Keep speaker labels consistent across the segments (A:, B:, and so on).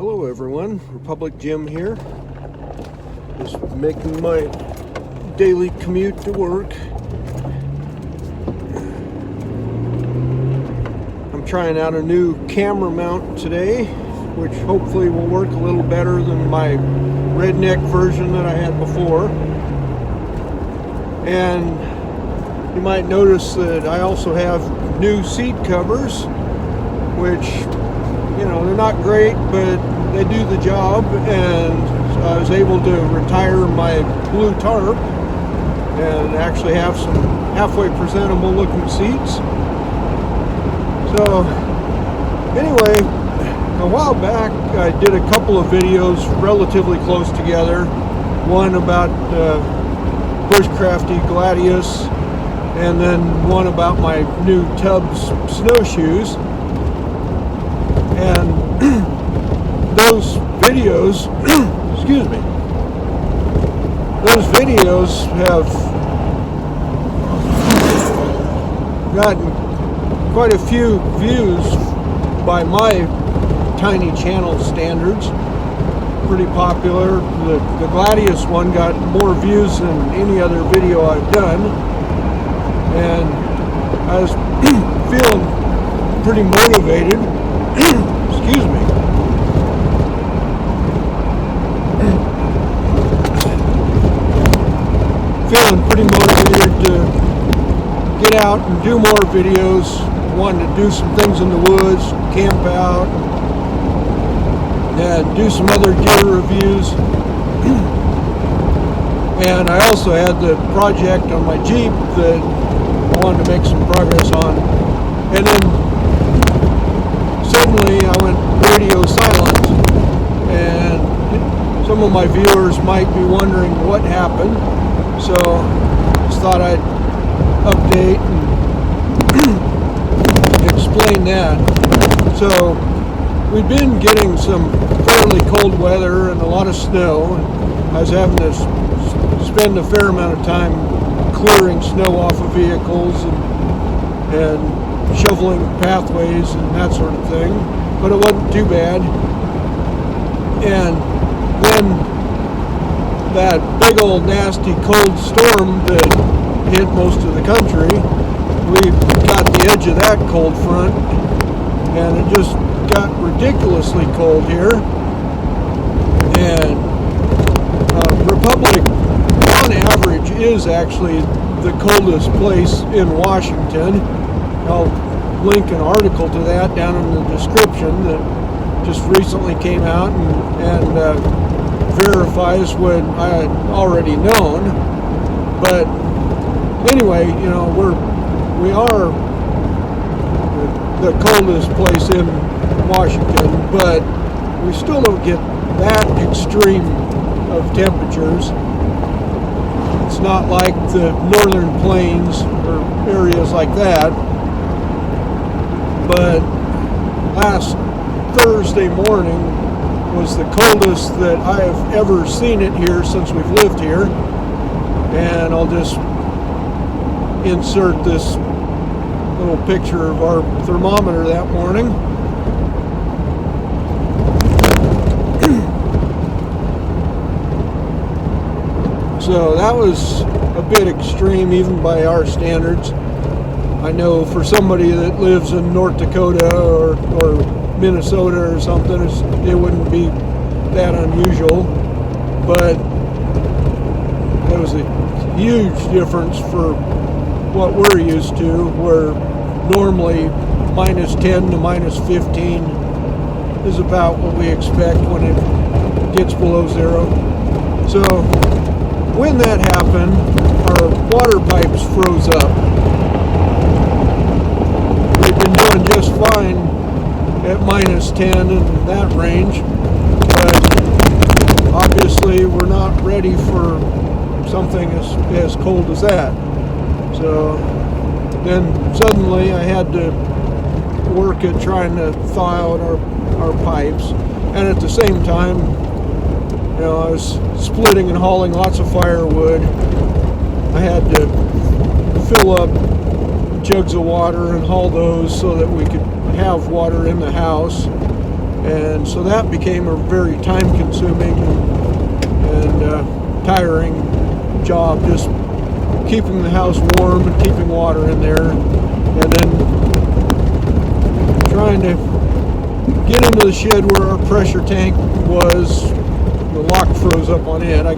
A: Hello everyone, Republic Jim here. Just making my daily commute to work. I'm trying out a new camera mount today, which hopefully will work a little better than my redneck version that I had before. And you might notice that I also have new seat covers, which, you know, they're not great, but they do the job. And so I was able to retire my blue tarp and actually have some halfway presentable looking seats. So anyway, a while back I did a couple of videos relatively close together. One about bushcrafty gladius, and then one about my new Tubbs snowshoes. And those videos, excuse me, those videos have gotten quite a few views by my tiny channel standards. Pretty popular. The gladius one got more views than any other video I've done, and I was feeling pretty motivated. Excuse me. Feeling pretty motivated to get out and do more videos. Wanted to do some things in the woods, camp out, and do some other deer reviews. And I also had the project on my Jeep that I wanted to make some progress on. And then suddenly I went radio silent, and some of my viewers might be wondering what happened. So just thought I'd update and explain that. So we've been getting some fairly cold weather and a lot of snow, and I was having to spend a fair amount of time clearing snow off of vehicles and shoveling pathways and that sort of thing, but it wasn't too bad. And then that big old nasty cold storm that hit most of the country, we got the edge of that cold front, and it just got ridiculously cold here. And Republic, on average, is actually the coldest place in Washington. I'll link an article to that down in the description that just recently came out and verifies what I had already known. But anyway, you know, we are the coldest place in Washington, but we still don't get that extreme of temperatures. It's not like the northern plains or areas like that. But last Thursday morning was the coldest that I have ever seen it here since we've lived here. And I'll just insert this little picture of our thermometer that morning. So that was a bit extreme even by our standards. I know for somebody that lives in North Dakota or Minnesota or something, it wouldn't be that unusual, but there was a huge difference for what we're used to, where normally minus 10 to minus 15 is about what we expect when it gets below zero. So when that happened, our water pipes froze up. We've been doing just fine at minus 10 in that range, but obviously we're not ready for something as cold as that. So then suddenly I had to work at trying to thaw out our pipes, and at the same time, you know, I was splitting and hauling lots of firewood. I had to fill up jugs of water and haul those so that we could have water in the house. And so that became a very time-consuming and tiring job, just keeping the house warm and keeping water in there, and then trying to get into the shed where our pressure tank was. The lock froze up on it. I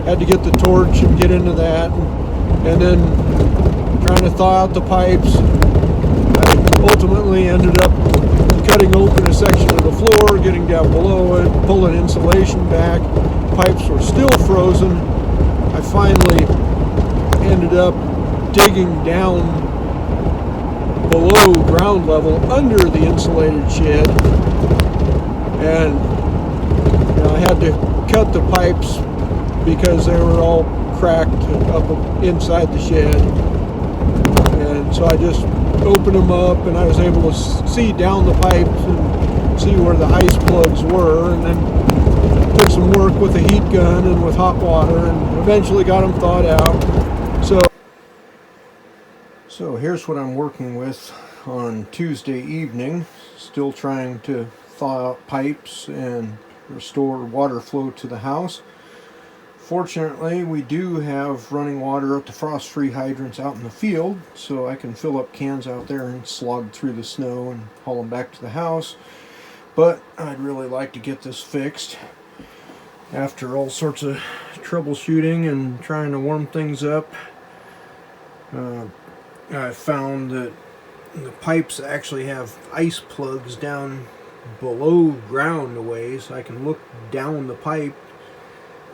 A: had to get the torch and get into that, and then trying to thaw out the pipes. I ultimately ended up cutting open a section of the floor, getting down below it, pulling insulation back. Pipes were still frozen. I finally ended up digging down below ground level under the insulated shed, and I had to cut the pipes because they were all cracked up inside the shed, and so I just opened them up, and I was able to see down the pipes and see where the ice plugs were, and then took some work with a heat gun and with hot water, and eventually got them thawed out. So here's what I'm working with on Tuesday evening, still trying to thaw out pipes and restore water flow to the house. Fortunately, we do have running water at the frost-free hydrants out in the field, so I can fill up cans out there and slog through the snow and haul them back to the house. But I'd really like to get this fixed. After all sorts of troubleshooting and trying to warm things up, I found that the pipes actually have ice plugs down below ground a ways. I can look down the pipe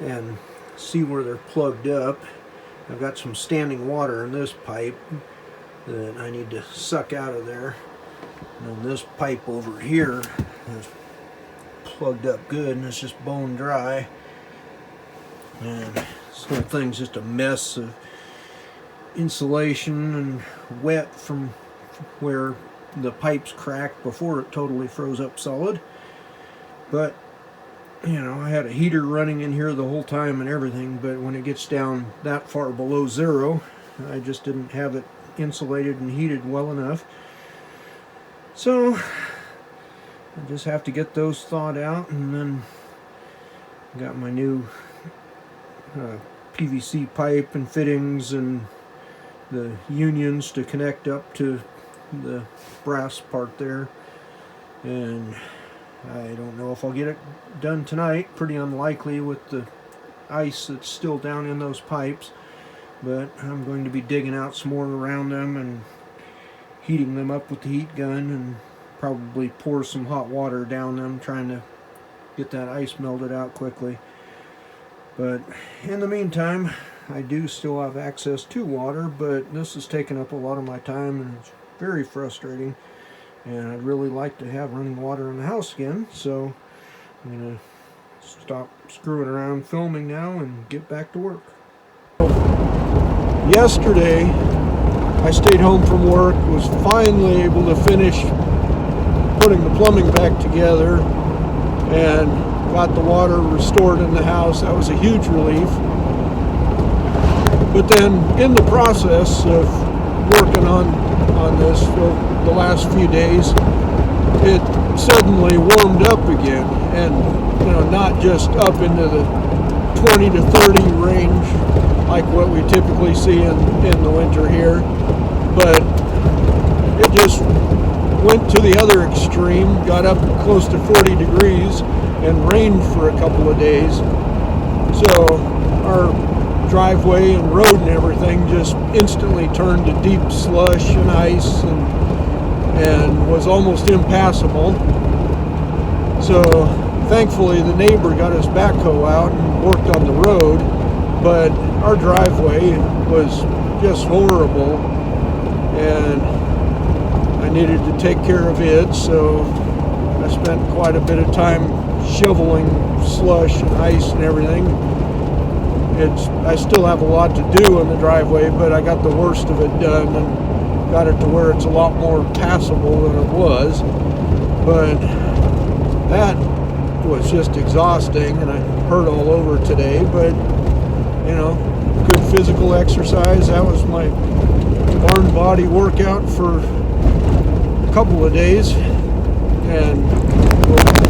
A: and see where they're plugged up. I've got some standing water in this pipe that I need to suck out of there. And this pipe over here is plugged up good and it's just bone dry. And this whole thing's just a mess of insulation and wet from where the pipes cracked before it totally froze up solid. But I had a heater running in here the whole time and everything, but when it gets down that far below zero, I just didn't have it insulated and heated well enough. So I just have to get those thawed out, and then got my new PVC pipe and fittings and the unions to connect up to the brass part there, and I don't know if I'll get it done tonight. Pretty unlikely with the ice that's still down in those pipes, but I'm going to be digging out some more around them and heating them up with the heat gun, and probably pour some hot water down them, trying to get that ice melted out quickly. But in the meantime, I do still have access to water, but this has taken up a lot of my time and it's very frustrating, and I'd really like to have running water in the house again. So I'm going to stop screwing around filming now and get back to work. Yesterday I stayed home from work, was finally able to finish putting the plumbing back together and got the water restored in the house. That was a huge relief. But then in the process of working on this for the last few days, it suddenly warmed up again, and not just up into the 20 to 30 range like what we typically see in the winter here, but it just went to the other extreme, got up close to 40 degrees and rained for a couple of days. So our driveway and road and everything just instantly turned to deep slush and ice, and was almost impassable. So thankfully the neighbor got his backhoe out and worked on the road, but our driveway was just horrible and I needed to take care of it, so I spent quite a bit of time shoveling slush and ice and everything. I still have a lot to do in the driveway, but I got the worst of it done and got it to where it's a lot more passable than it was. But that was just exhausting, and I hurt all over today, but good physical exercise. That was my barn body workout for a couple of days, and we'll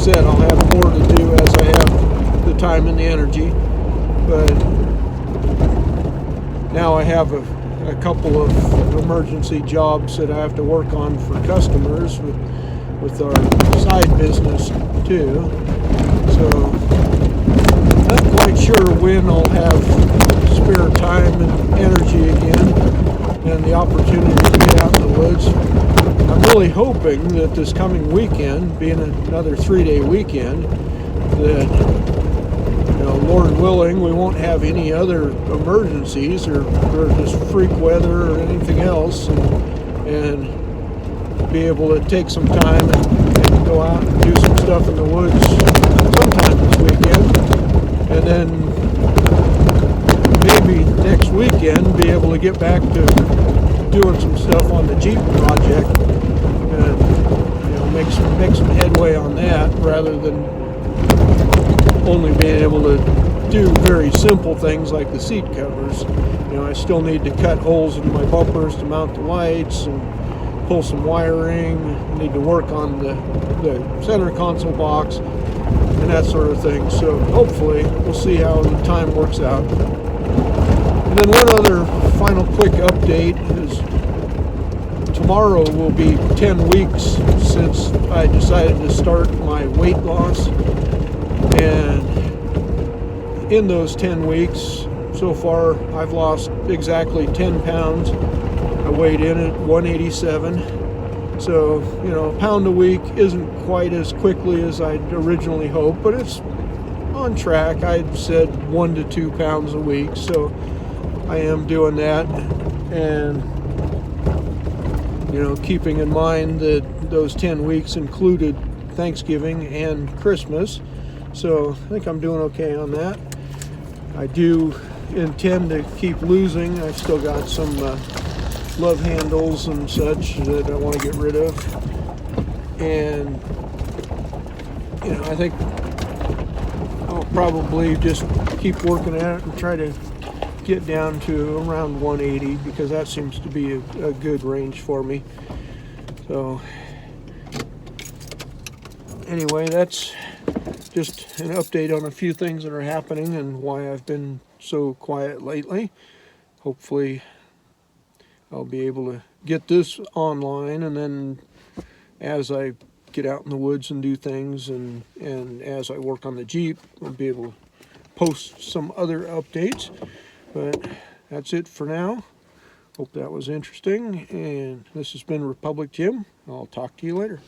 A: said, I'll have more to do as I have the time and the energy. But now I have a couple of emergency jobs that I have to work on for customers with our side business too. So not quite sure when I'll have spare time and energy again and the opportunity to get out in the woods. I'm really hoping that this coming weekend, being another 3-day weekend, that, Lord willing, we won't have any other emergencies or just freak weather or anything else, and be able to take some time and go out and do some stuff in the woods sometime this weekend, and then maybe next weekend be able to get back to doing some stuff on the Jeep project and make some headway on that, rather than only being able to do very simple things like the seat covers. I still need to cut holes in my bumpers to mount the lights and pull some wiring. I need to work on the center console box and that sort of thing. So hopefully we'll see how the time works out. And then one other final quick update is tomorrow will be 10 weeks since I decided to start my weight loss. And in those 10 weeks so far, I've lost exactly 10 pounds. I weighed in at 187. So, a pound a week isn't quite as quickly as I'd originally hoped, but it's on track. I'd said 1 to 2 pounds a week, so I am doing that. And, keeping in mind that those 10 weeks included Thanksgiving and Christmas. So I think I'm doing okay on that. I do intend to keep losing. I've still got some love handles and such that I want to get rid of. And, I think I'll probably just keep working at it and try to get down to around 180, because that seems to be a good range for me. So anyway, that's just an update on a few things that are happening and why I've been so quiet lately. Hopefully I'll be able to get this online, and then as I get out in the woods and do things, and as I work on the Jeep, I'll be able to post some other updates. But that's it for now. Hope that was interesting, and this has been Republic Jim. I'll talk to you later.